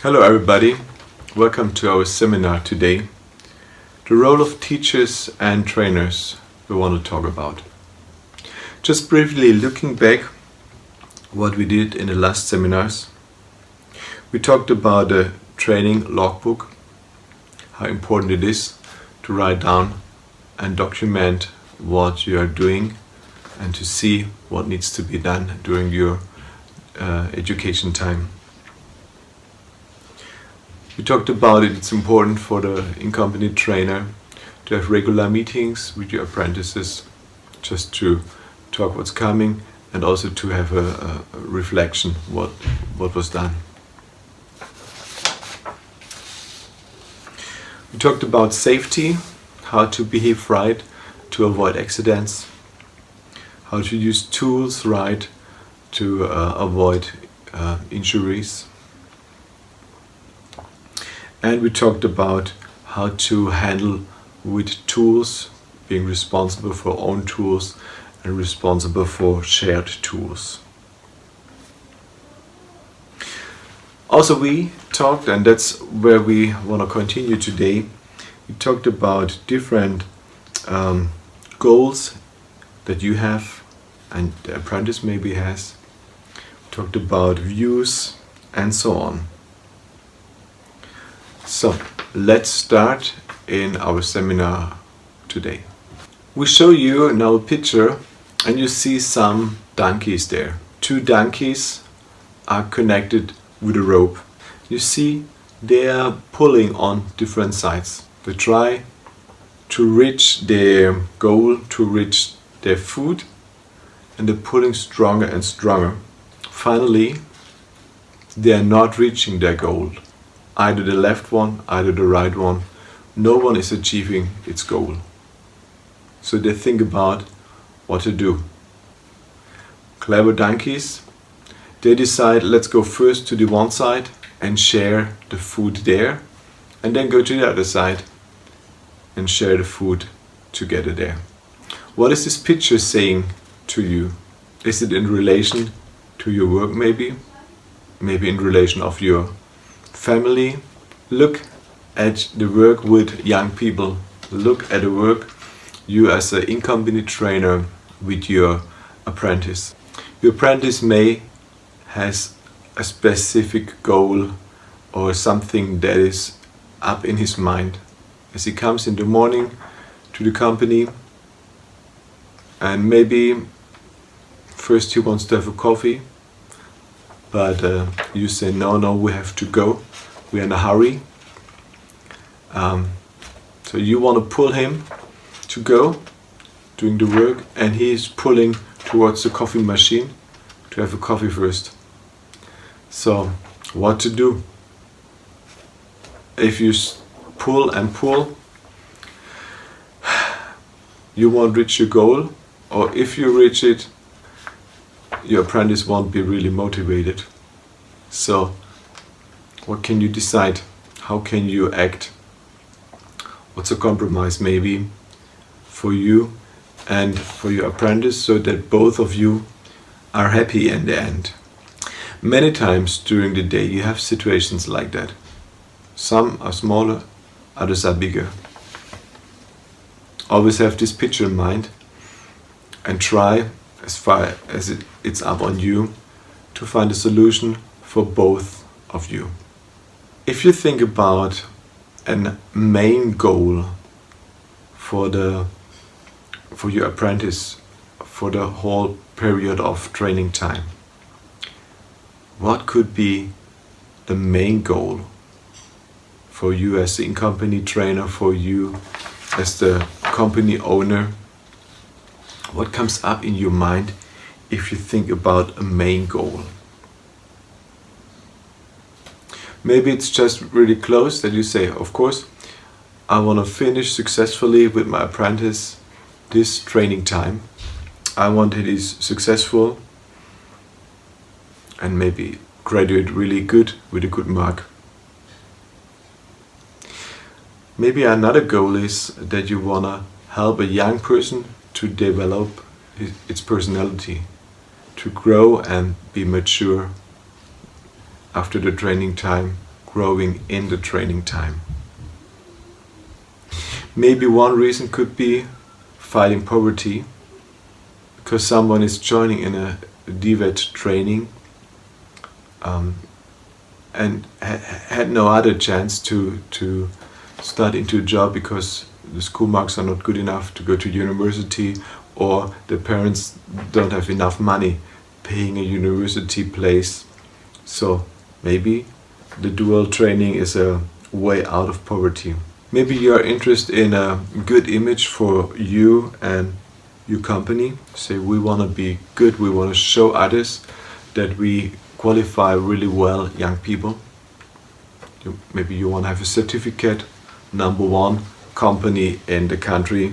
Hello everybody, welcome to our seminar today. The role of teachers and trainers we want to talk about. Just briefly looking back what we did in the last seminars. We talked about the training logbook, how important it is to write down and document what you are doing and to see what needs to be done during your education time. We talked about it's important for the in-company trainer to have regular meetings with your apprentices, just to talk what's coming and also to have a reflection what was done. We talked about safety, how to behave right to avoid accidents, how to use tools right to avoid injuries. And we talked about how to handle with tools, being responsible for own tools and responsible for shared tools. Also we talked, and that's where we want to continue today, we talked about different goals that you have and the apprentice maybe has. We talked about views and so on. So let's start in our seminar today. We show you now a picture and you see some donkeys there. Two donkeys are connected with a rope. You see they are pulling on different sides. They try to reach their goal, to reach their food, and they're pulling stronger and stronger. Finally, they are not reaching their goal. Either the left one, either the right one. No one is achieving its goal. So they think about what to do. Clever donkeys, they decide, let's go first to the one side and share the food there, and then go to the other side and share the food together there. What is this picture saying to you? Is it in relation to your work maybe? Maybe in relation of your family? Look at the work with young people. Look at the work you as an in-company trainer with your apprentice. Your apprentice may has a specific goal or something that is up in his mind as he comes in the morning to the company, and maybe first he wants to have a coffee, but you say no, we have to go, we're in a hurry. So you want to pull him to go doing the work, and he is pulling towards the coffee machine to have a coffee first. So what to do? If you pull and pull, you won't reach your goal, or if you reach it, your apprentice won't be really motivated. So what can you decide? How can you act? What's a compromise maybe for you and for your apprentice so that both of you are happy in the end? Many times during the day you have situations like that. Some are smaller, others are bigger. Always have this picture in mind and try, as far as it's up on you, to find a solution for both of you. If you think about a main goal for your apprentice for the whole period of training time, what could be the main goal for you as the in-company trainer, for you as the company owner? What comes up in your mind if you think about a main goal? Maybe it's just really close that you say, of course, I want to finish successfully with my apprentice this training time. I want it is successful and maybe graduate really good with a good mark. Maybe another goal is that you want to help a young person to develop its personality, to grow and be mature after the training time growing in the training time. Maybe one reason could be fighting poverty, because someone is joining in a DVET training and had no other chance to start into a job because the school marks are not good enough to go to university, or the parents don't have enough money paying a university place. So maybe the dual training is a way out of poverty. Maybe you are interested in a good image for you and your company. Say, we want to be good, we want to show others that we qualify really well young people. Maybe you want to have a certificate, #1 company in the country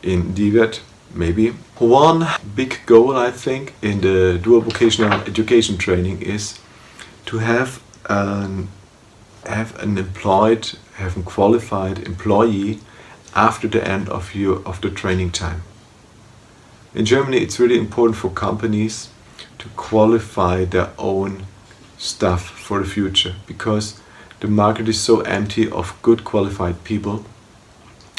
in DVET. Maybe. One big goal, I think, in the dual vocational education training is to have a qualified employee after the end of the training time. In Germany, it's really important for companies to qualify their own staff for the future, because the market is so empty of good qualified people,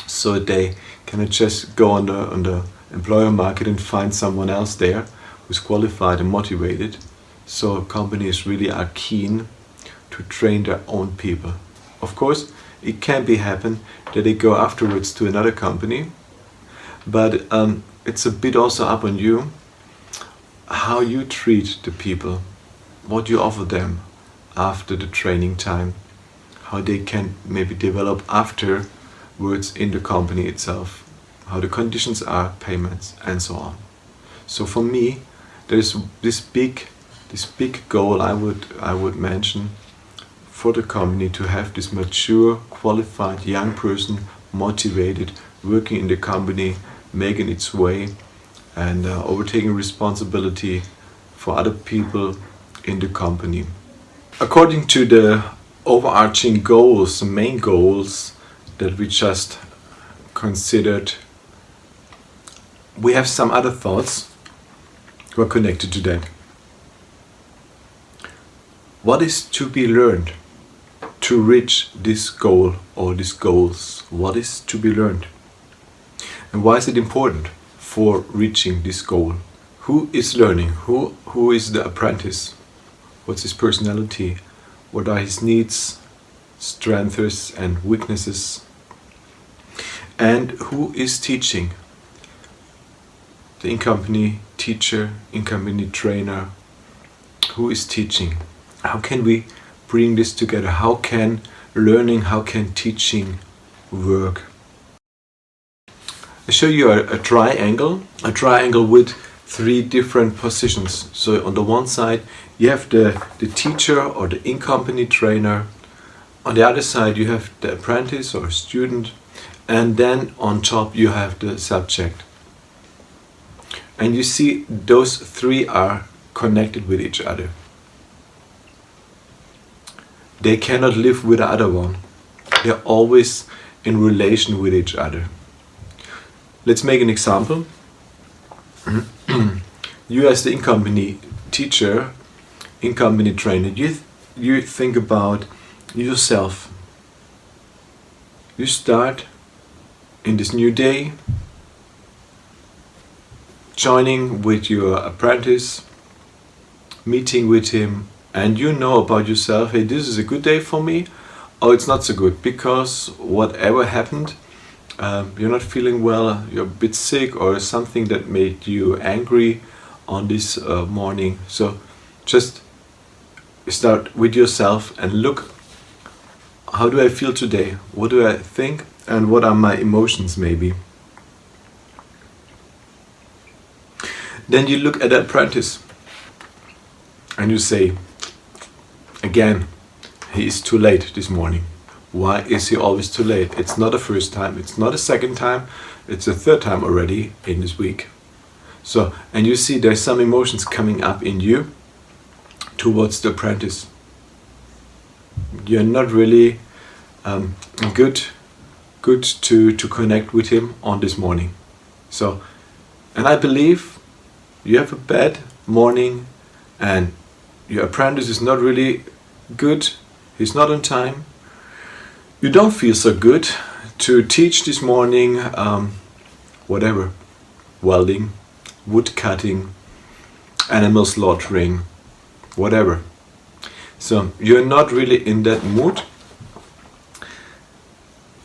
so they cannot just go on the employer market and find someone else there who's qualified and motivated. So companies really are keen to train their own people. Of course, it can happen that they go afterwards to another company, but it's a bit also up on you how you treat the people, what you offer them after the training time, how they can maybe develop afterwards in the company itself, how the conditions are, payments, and so on. So for me, there's this big goal I would mention for the company, to have this mature, qualified young person, motivated, working in the company, making its way, and overtaking responsibility for other people in the company. According to the overarching goals, the main goals that we just considered, we have some other thoughts who are connected to that. What is to be learned to reach this goal or these goals? What is to be learned? And why is it important for reaching this goal? Who is learning? Who is the apprentice? What's his personality? What are his needs, strengths and weaknesses? And who is teaching? The in-company teacher, in-company trainer. Who is teaching? How can we bring this together? How can learning, how can teaching work? I show you a triangle with 3 different positions. So on the one side you have the teacher or the in-company trainer. On the other side you have the apprentice or student, and then on top you have the subject. And you see those 3 are connected with each other. They cannot live with the other one. They're always in relation with each other. Let's make an example. You as the in-company teacher, in-company trainer, you think about yourself. You start in this new day, joining with your apprentice, meeting with him, and you know about yourself, hey, this is a good day for me, or it's not so good, because whatever happened, you're not feeling well, you're a bit sick, or something that made you angry on this morning. So just start with yourself and look, how do I feel today? What do I think? And what are my emotions maybe? Then you look at the apprentice and you say, again, he is too late this morning. Why is he always too late? It's not the first time, it's not the second time, it's the 3rd time already in this week. So, and you see there's some emotions coming up in you towards the apprentice. You're not really good to connect with him on this morning. So, and I believe you have a bad morning and your apprentice is not really good. he's not on time, you don't feel so good to teach this morning whatever, welding, wood cutting, animal slaughtering, whatever. So you're not really in that mood.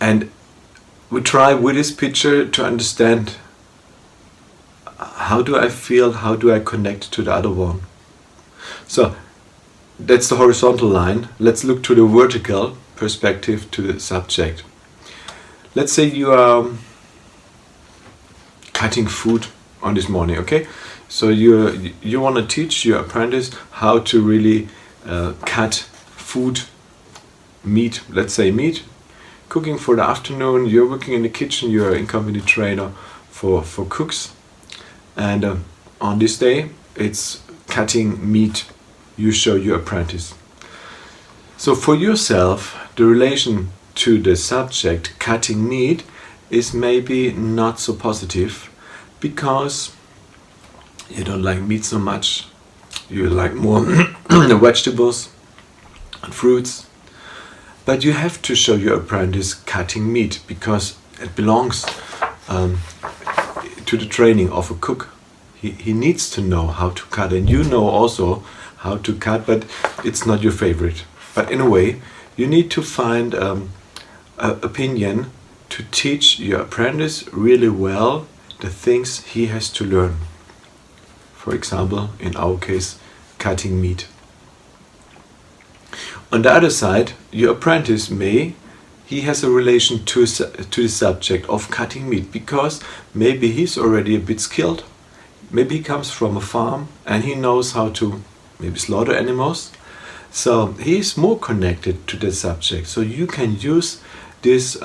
And we try with this picture to understand, how do I feel, how do I connect to the other one? So that's the horizontal line. Let's look to the vertical perspective to the subject. Let's say you are cutting food on this morning, okay? So you want to teach your apprentice how to really cut food, meat, let's say meat, cooking for the afternoon. You're working in the kitchen, you're in company trainer for cooks, and on this day it's cutting meat. You show your apprentice. So for yourself, the relation to the subject cutting meat is maybe not so positive, because you don't like meat so much. You like more the vegetables and fruits. But you have to show your apprentice cutting meat, because it belongs to the training of a cook. He needs to know how to cut, and you know also how to cut, but it's not your favorite. But in a way, you need to find an opinion to teach your apprentice really well the things he has to learn. For example, in our case, cutting meat. On the other side, your apprentice he has a relation to the subject of cutting meat, because maybe he's already a bit skilled. Maybe he comes from a farm and he knows how to maybe slaughter animals. So he's more connected to the subject. So you can use this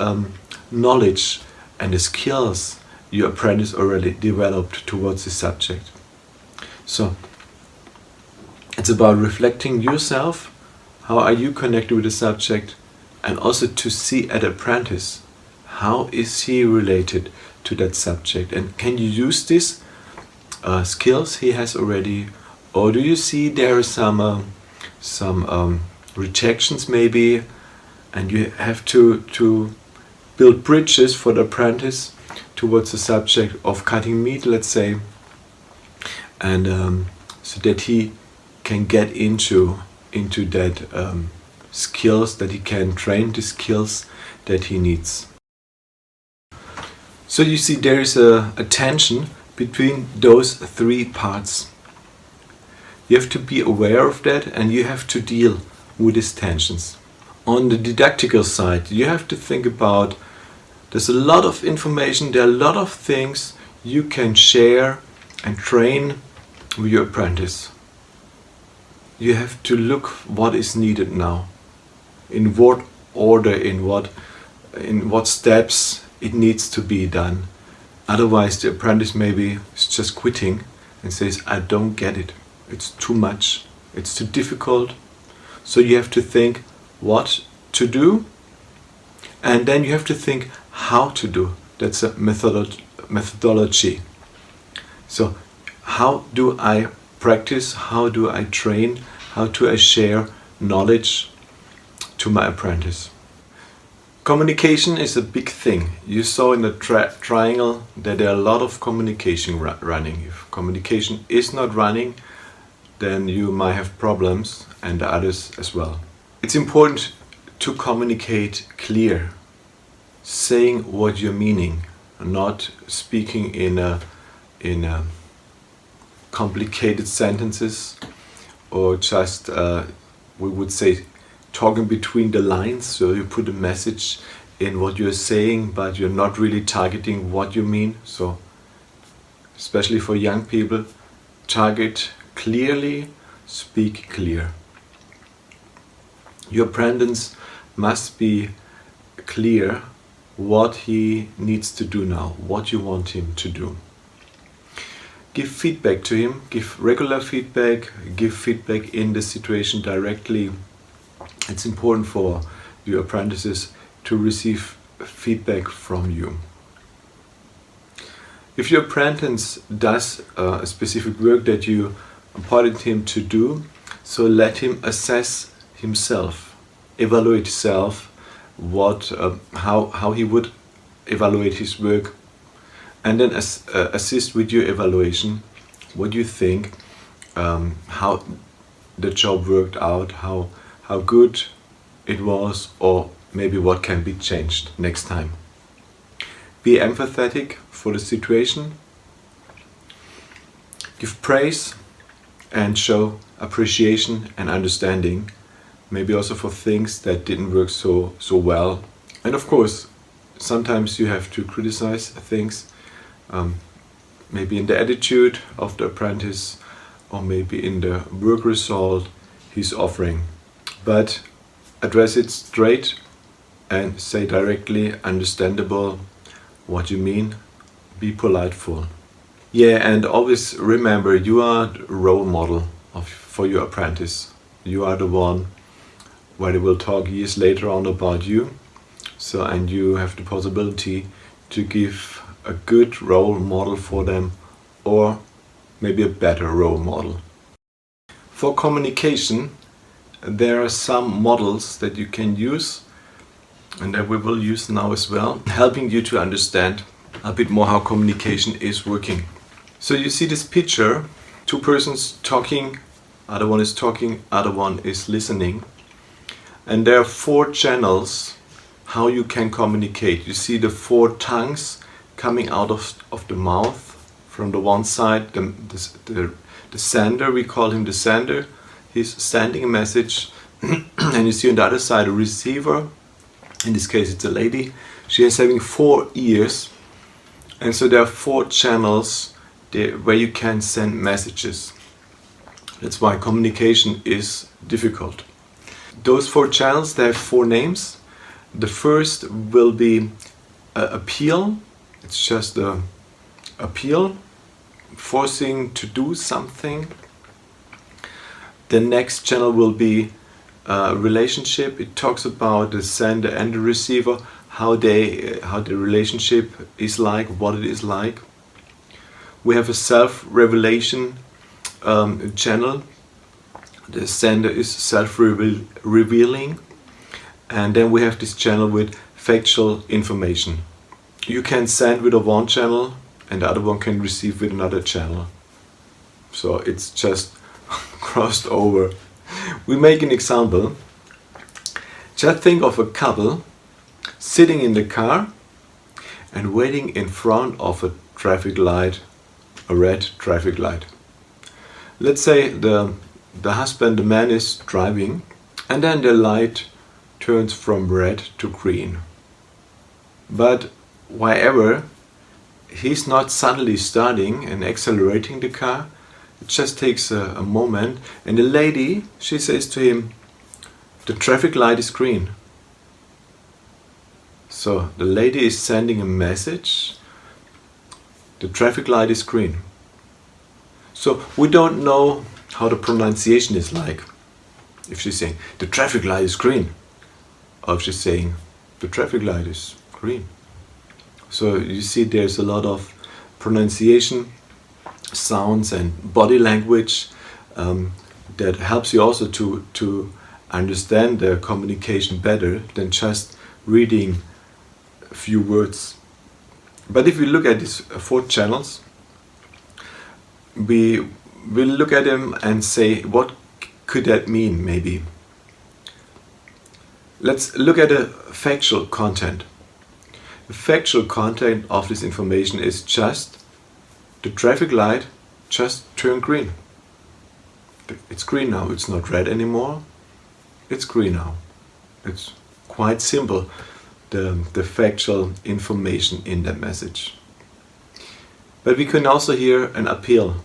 knowledge and the skills your apprentice already developed towards the subject. So it's about reflecting yourself. How are you connected with the subject? And also to see at apprentice, how is he related to that subject? And can you use these skills he has already? Or do you see there are some rejections maybe, and you have to build bridges for the apprentice towards the subject of cutting meat, let's say, and so that he can get into that skills, that he can train the skills that he needs. So you see there is a tension between those three parts. You have to be aware of that, and you have to deal with these tensions. On the didactical side, you have to think about, there's a lot of information, there are a lot of things you can share and train with your apprentice. You have to look what is needed now, in what order, in what steps it needs to be done. Otherwise the apprentice maybe is just quitting and says, I don't get it. It's too much, it's too difficult. So you have to think what to do, and then you have to think how to do. That's a methodology. So how do I practice, how do I train, how do I share knowledge to my apprentice? Communication is a big thing. You saw in the triangle that there are a lot of communication running. If communication is not running, then you might have problems, and the others as well. It's important to communicate clear, saying what you're meaning, not speaking in complicated sentences, or just we would say talking between the lines. So you put a message in what you're saying, but you're not really targeting what you mean. So especially for young people, target clearly, speak clear. Your apprentice must be clear what he needs to do now, what you want him to do. Give feedback to him, give regular feedback, give feedback in the situation directly. It's important for your apprentices to receive feedback from you. If your apprentice does a specific work that you appointed him to do, so let him assess himself. evaluate himself, how he would evaluate his work, and then assist with your evaluation. What do you think? How the job worked out? How good it was, or maybe what can be changed next time. Be empathetic for the situation. Give praise and show appreciation and understanding, maybe also for things that didn't work so well. And of course, sometimes you have to criticize things, maybe in the attitude of the apprentice, or maybe in the work result he's offering. But address it straight and say directly, understandable, what you mean. Be politeful. Yeah, and always remember, you are the role model for your apprentice. You are the one where they will talk years later on about you. So, and you have the possibility to give a good role model for them, or maybe a better role model. For communication, there are some models that you can use, and that we will use now as well, helping you to understand a bit more how communication is working. So you see this picture, two persons talking, other one is talking, other one is listening. And there are 4 channels how you can communicate. You see the 4 tongues coming out of the mouth. From the one side, the sender, we call him the sender, he's sending a message. And you see on the other side a receiver, in this case it's a lady. She is having 4 ears, and so there are 4 channels where you can send messages. That's why communication is difficult. Those 4 channels, they have 4 names. The first will be appeal. It's just a appeal, forcing to do something. The next channel will be relationship. It talks about the sender and the receiver, how the relationship is like, what it is like. We have a self-revelation channel. The sender is self-revealing. And then we have this channel with factual information. You can send with a one channel, and the other one can receive with another channel. So it's just crossed over. We make an example. Just think of a couple sitting in the car and waiting in front of a traffic light, a red traffic light. Let's say the husband, the man, is driving, and then the light turns from red to green. But wherever, he's not suddenly starting and accelerating the car. It just takes a moment, and the lady, she says to him, the traffic light is green. So the lady is sending a message, the traffic light is green. So we don't know how the pronunciation is like. If she's saying, the traffic light is green, or if she's saying, the traffic light is green. So you see there's a lot of pronunciation, sounds and body language that helps you also to understand the communication better than just reading a few words. But if we look at these 4 channels, we will look at them and say, what could that mean maybe? Let's look at the factual content. The factual content of this information is just the traffic light just turned green. It's green now, it's not red anymore, it's green now. It's quite simple, the factual information in that message. But we can also hear an appeal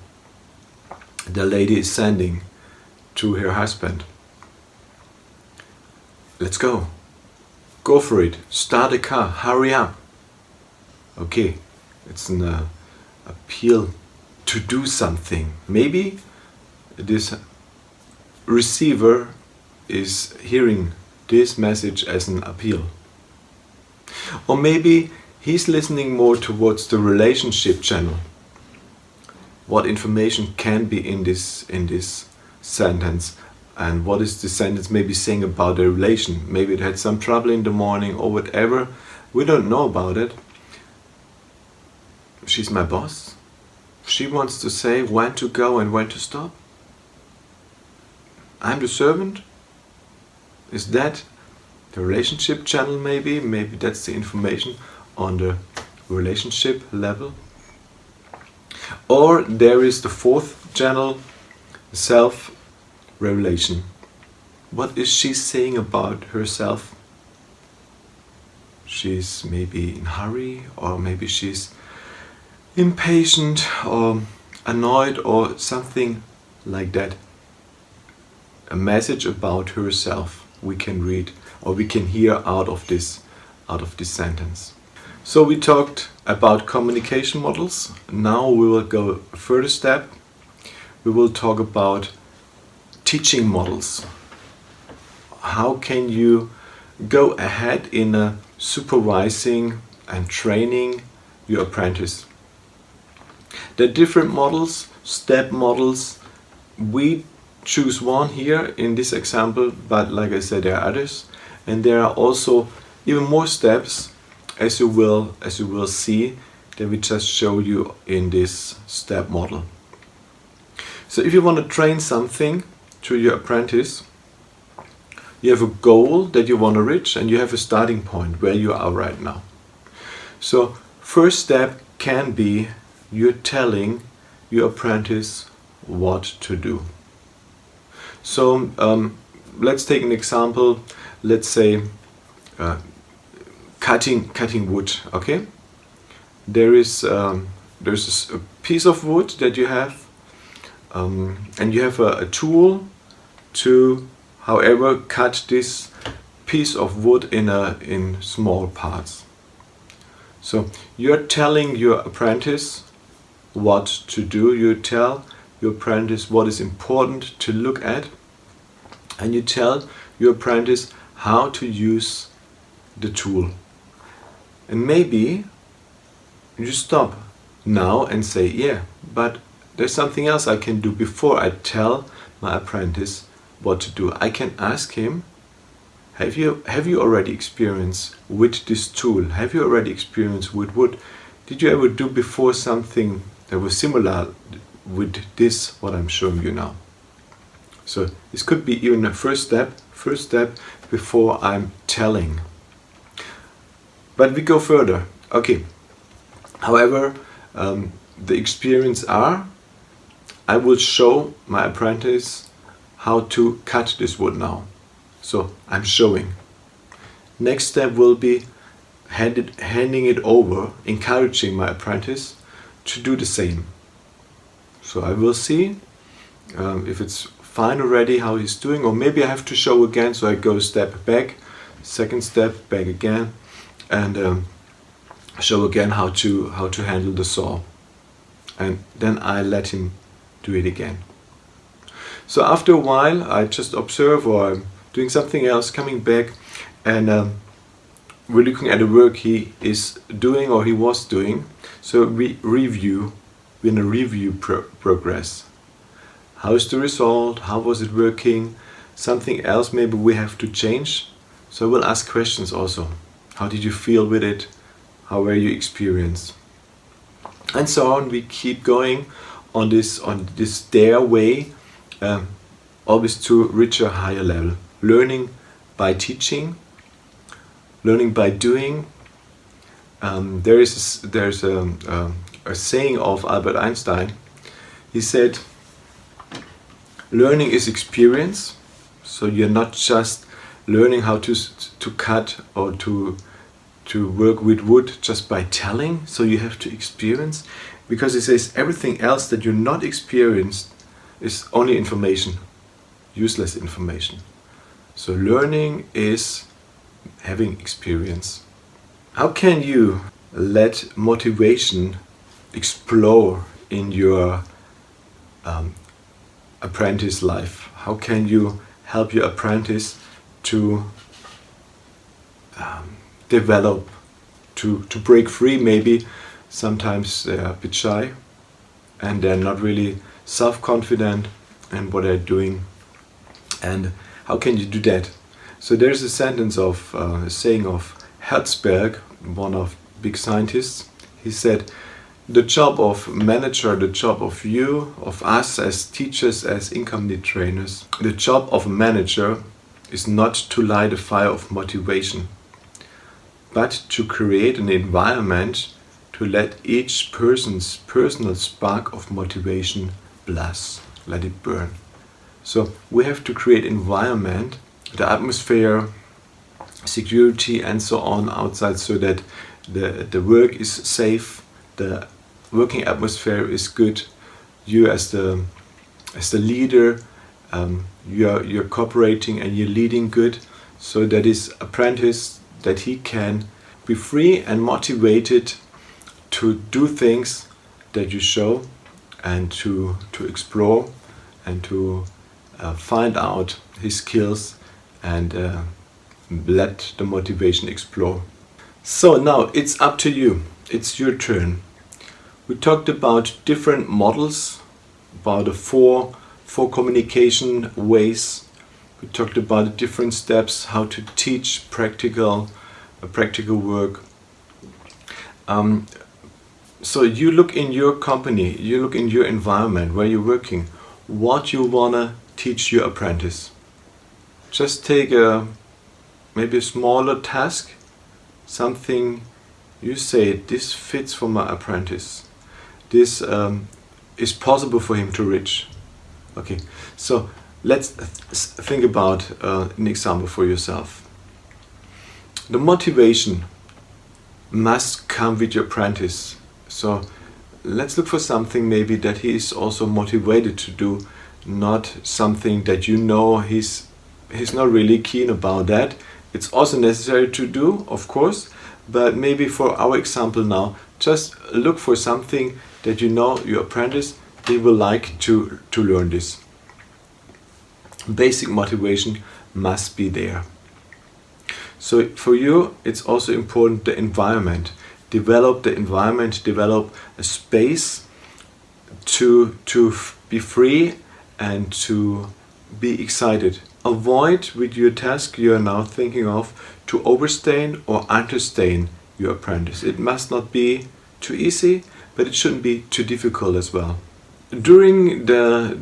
the lady is sending to her husband. Let's go. Go for it. Start the car. Hurry up. Okay, it's an appeal to do something. Maybe this receiver is hearing this message as an appeal. Or maybe he's listening more towards the relationship channel. What information can be in this sentence? And what is the sentence maybe saying about the relation? Maybe it had some trouble in the morning or whatever. We don't know about it. She's my boss. She wants to say when to go and when to stop. I'm the servant. Is that the relationship channel maybe? Maybe that's the information on the relationship level. Or there is the fourth channel, self-revelation. What is she saying about herself? She's maybe in a hurry, or maybe she's impatient or annoyed or something like that. A message about herself we can read or we can hear out of this sentence. So we talked about communication models. Now we will go a further step. We will talk about teaching models. How can you go ahead in supervising and training your apprentice? There are different models, step models. We choose one here in this example, but like I said, there are others, and there are also even more steps, as you will see, that we just show you in this step model. So if you want to train something to your apprentice, you have a goal that you want to reach, and you have a starting point where you are right now. So first step can be you're telling your apprentice what to do. So let's take an example. Let's say cutting wood. Okay, there's a piece of wood that you have, and you have a tool to, however, cut this piece of wood in small parts. So you're telling your apprentice what to do. You tell your apprentice what is important to look at, and you tell your apprentice how to use the tool. And maybe you stop now and say, yeah, but there's something else I can do before I tell my apprentice what to do. I can ask him, have you already experienced with this tool? Have you already experienced with wood? Did you ever do before something that was similar with this, what I'm showing you now? So this could be even a first step before I'm telling. But we go further. Okay. However, the experience are, I will show my apprentice how to cut this wood now. So I'm showing. Next step will be handing it over, encouraging my apprentice to do the same. So I will see if it's fine already how he's doing, or maybe I have to show again, so I go a step back, second step back again, and show again how to handle the saw, and then I let him do it again. So after a while I just observe, or I'm doing something else, coming back, and we're looking at the work he is doing or he was doing. So we review, we're in a review progress. How is the result? How was it working? Something else maybe we have to change. So we'll ask questions also. How did you feel with it? How were you experienced? And so on. We keep going on this their way, always to reach a higher level. Learning by teaching, learning by doing. There's a saying of Albert Einstein. He said, learning is experience. So you're not just learning how to cut or to work with wood just by telling. So you have to experience, because he says everything else that you're not experienced is only information, useless information. So learning is having experience. How can you let motivation explore in your apprentice life? How can you help your apprentice to develop, to break free? Maybe sometimes they're a bit shy and they're not really self-confident in what they're doing, And how can you do that? So there's a sentence of a saying of Herzberg, one of big scientists. He said, the job of manager, the job of you, of us as teachers, as income trainers, the job of a manager is not to light a fire of motivation, but to create an environment to let each person's personal spark of motivation blast, let it burn. So we have to create environment, the atmosphere, security and so on outside, so that the work is safe, the working atmosphere is good. You as the leader, you're cooperating and you're leading good, so that his apprentice, that he can be free and motivated to do things that you show, and to explore and to find out his skills and let the motivation explore. So now it's up to you. It's your turn. We talked about different models, about the four communication ways. We talked about the different steps, how to teach practical work. So you look in your company, you look in your environment where you're working, what you wanna teach your apprentice. Just take maybe a smaller task, something you say, this fits for my apprentice. This is possible for him to reach. Okay, so let's think about an example for yourself. The motivation must come with your apprentice. So let's look for something maybe that he is also motivated to do, not something that you know he's not really keen about that. It's also necessary to do, of course, but maybe for our example now, just look for something that you know your apprentice, they will like to learn this. Basic motivation must be there. So for you, it's also important the environment. Develop the environment, develop a space to be free and to be excited. Avoid with your task you are now thinking of to overstain or understain your apprentice. It must not be too easy, but it shouldn't be too difficult as well. During the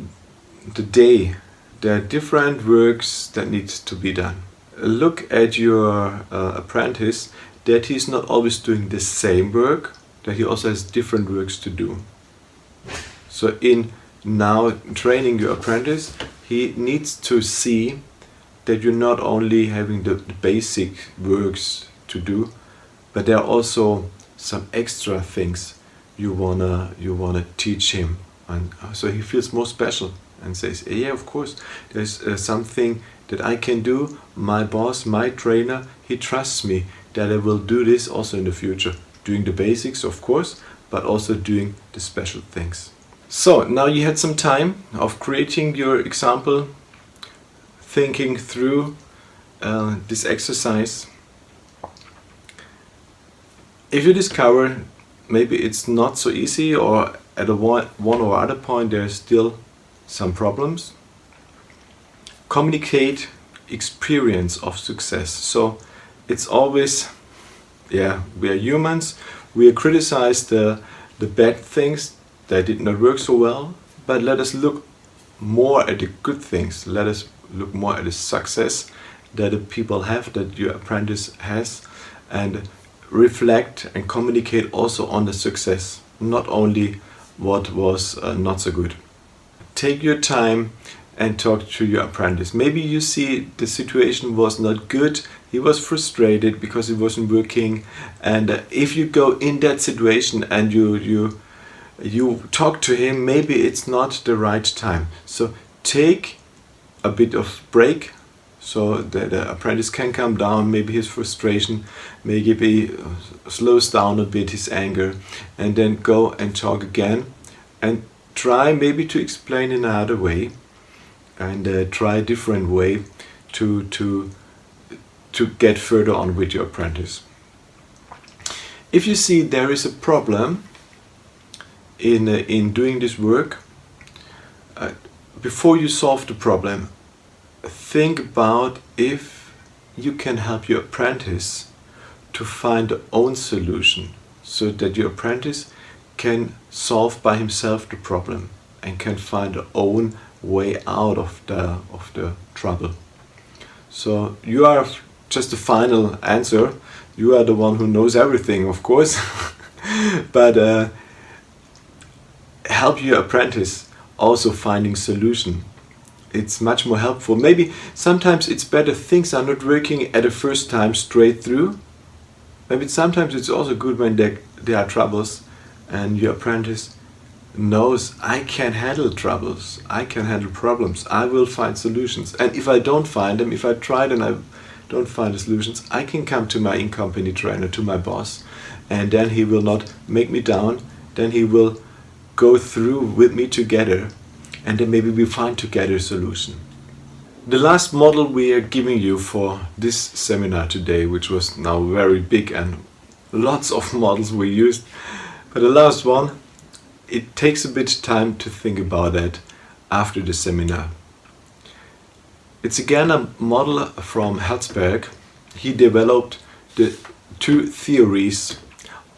day, there are different works that need to be done. Look at your apprentice, that he's not always doing the same work, that he also has different works to do. So in now training your apprentice, he needs to see that you're not only having the basic works to do, but there are also some extra things you wanna teach him, and so he feels more special and says, yeah, of course, there's something that I can do. My boss, my trainer, he trusts me that I will do this also in the future, doing the basics, of course, but also doing the special things. So now you had some time of creating your example, thinking through this exercise. If you discover maybe it's not so easy, or at one or other point there's still some problems, communicate experience of success. So it's always, yeah, we are humans, we criticize the bad things that did not work so well, but let us look more at the good things. Let us look more at the success that the people have, that your apprentice has, and reflect and communicate also on the success, not only what was not so good. Take your time and talk to your apprentice. Maybe you see the situation was not good, he was frustrated because it wasn't working, and if you go in that situation and you talk to him, maybe it's not the right time. So take a bit of break so that the apprentice can calm down, maybe his frustration, maybe slows down a bit his anger, and then go and talk again and try maybe to explain in another way, and try a different way to get further on with your apprentice. If you see there is a problem in doing this work, before you solve the problem, think about if you can help your apprentice to find their own solution, so that your apprentice can solve by himself the problem and can find their own way out of the trouble. So you are just the final answer. You are the one who knows everything, of course. But help your apprentice also finding solution. It's much more helpful. Maybe sometimes it's better things are not working at the first time straight through. Maybe sometimes it's also good when there are troubles and your apprentice knows, I can handle troubles, I can handle problems, I will find solutions. And if I don't find them, if I tried and I don't find the solutions, I can come to my in-company trainer, to my boss, and then he will not make me down, then he will go through with me together, and then maybe we find together a solution. The last model we are giving you for this seminar today, which was now very big and lots of models we used, but the last one, it takes a bit of time to think about that after the seminar. It's again a model from Herzberg. He developed the two theories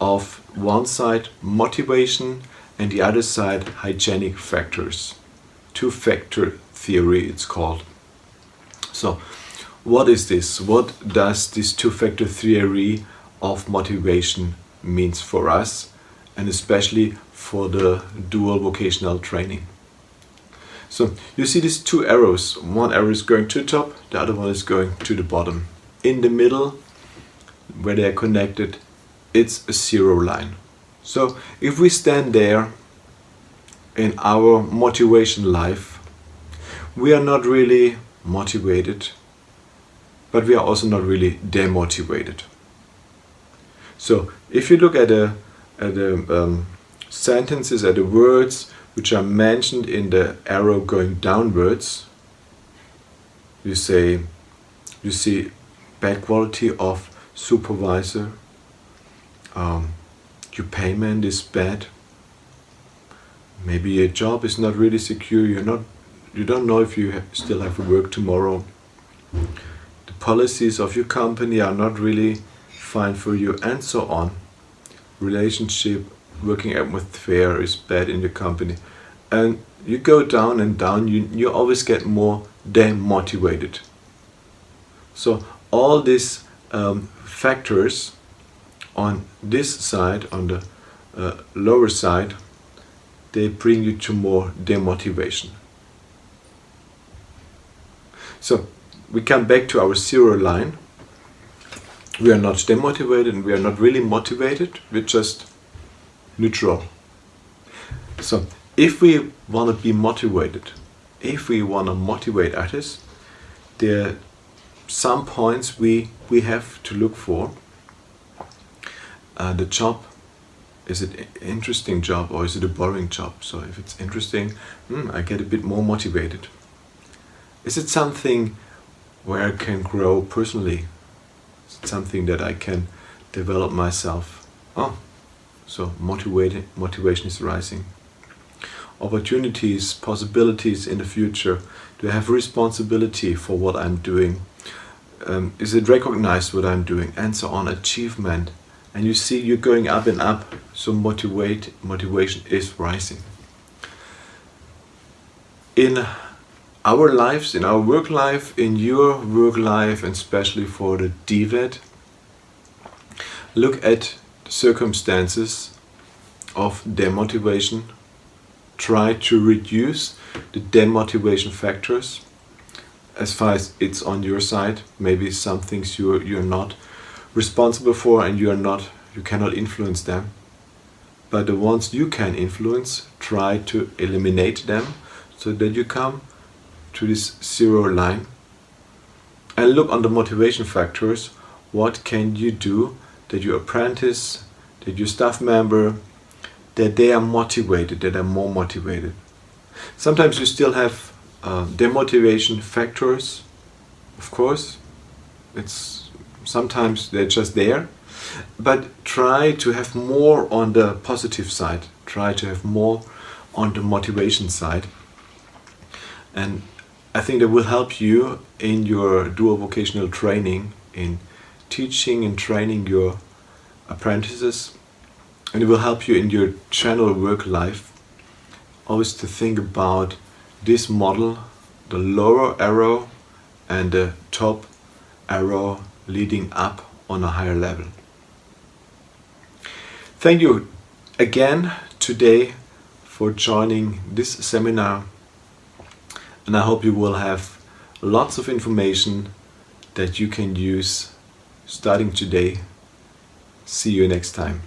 of one side motivation and the other side hygienic factors. Two-factor theory it's called. So what is this? What does this two-factor theory of motivation means for us, and especially for the dual vocational training? So you see these two arrows. One arrow is going to the top, the other one is going to the bottom. In the middle, where they are connected, it's a zero line. So if we stand there in our motivation life, we are not really motivated, but we are also not really demotivated. So if you look at the sentences, at the words which are mentioned in the arrow going downwards, you see bad quality of supervisor, your payment is bad, maybe your job is not really secure, you don't know if you still have work tomorrow, the policies of your company are not really fine for you, and so on. Relationship, working atmosphere is bad in your company, and you go down and down, you always get more demotivated. So all these factors on this side, on the lower side, they bring you to more demotivation. So we come back to our zero line. We are not demotivated and we are not really motivated, we're just neutral. So if we want to be motivated, if we want to motivate others, there are some points we have to look for. The job, is it an interesting job or is it a boring job? So if it's interesting, I get a bit more motivated. Is it something where I can grow personally? Is it something that I can develop myself? So motivation is rising. Opportunities, possibilities in the future. Do I have responsibility for what I'm doing? Is it recognized what I'm doing? And so on. Achievement. And you see you're going up and up. So motivation is rising. In our lives, in our work life, in your work life, and especially for the DVET, look at the circumstances of demotivation. Try to reduce the demotivation factors as far as it's on your side. Maybe some things you're not responsible for and you cannot influence them. But the ones you can influence, try to eliminate them so that you come to this zero line. And look on the motivation factors. What can you do that your apprentice, that your staff member, that they are motivated, that are more motivated. Sometimes you still have demotivation factors, of course. Sometimes they're just there, but try to have more on the positive side. Try to have more on the motivation side. And I think that will help you in your dual vocational training, in teaching and training your apprentices, and it will help you in your general work life, always to think about this model, the lower arrow and the top arrow leading up on a higher level. Thank you again today for joining this seminar, and I hope you will have lots of information that you can use starting today. See you next time.